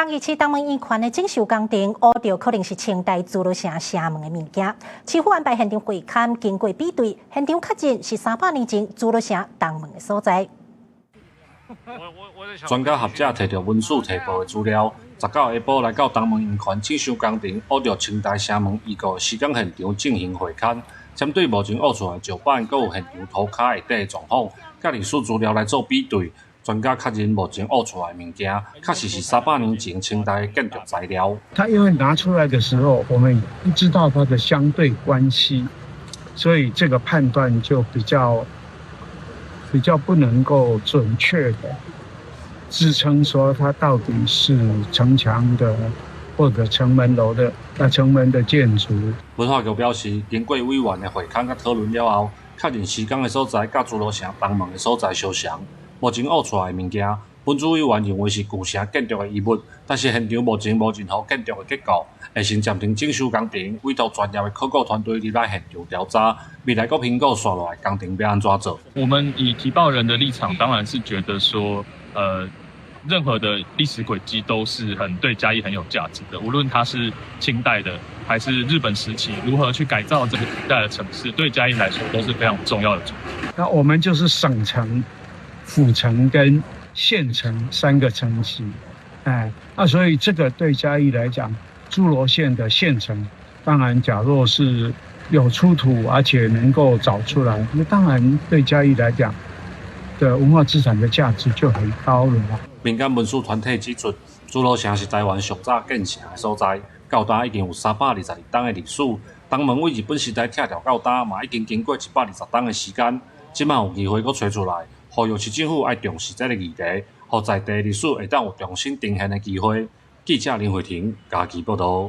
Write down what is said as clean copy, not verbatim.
剛一起東門醫院的整修工程，挖到可能是清代朱老城城門的物件。市府安排現場會勘，經過比對，現場確認是300年前朱老城東門的所在。專家學者摕到文書提報的資料，19號下晡來到東門醫院整修工程，挖到清代城門遺構施工現場進行會勘。針對目前挖出來的石板，還有現場塗骹下底的狀況，甲歷史資料來做比對。專家確認目前挖出來的物件，確實是300年前清代的建築材料。它因為拿出來的時候，我們不知道它的相對關係，所以這個判斷就比較不能夠準確的支撐說它到底是城牆的或者城門樓的城門的建築。文化局表示，經過委員的會勘和討論了後，確認施工的所在甲朱老城東門的所在相像。目前挖出來的物件，本組委員認為是舊城建築的遺物，但是現場目前無任何建築的結構，會先暫停整修工程，委託專業的考古團隊入來現場調查，未來閣評估刷落來工程要安怎做。我們以提報人的立場，當然是覺得說，任何的歷史軌跡都是對嘉義很有價值的，無論它是清代的還是日本時期，如何去改造這個古代的城市，對嘉義來說都是非常重要的主題。那我們就是省城、府城跟縣城3個城級，所以這個對嘉義來講，諸羅縣的縣城，當然假若是有出土，而且能夠找出來，那當然對嘉義來講的文化資產的價值就很高了。民間文史團體指出，朱老城是台灣上早建城的所在，到今已經有322年的歷史。東門為日本時代拆掉到今，嘛已經經過120年的時間，今麥有機會閣找出來，呼籲市政府要重視這個議題，讓在地歷史會當有重新呈現的機會。記者林慧婷，嘉義報道。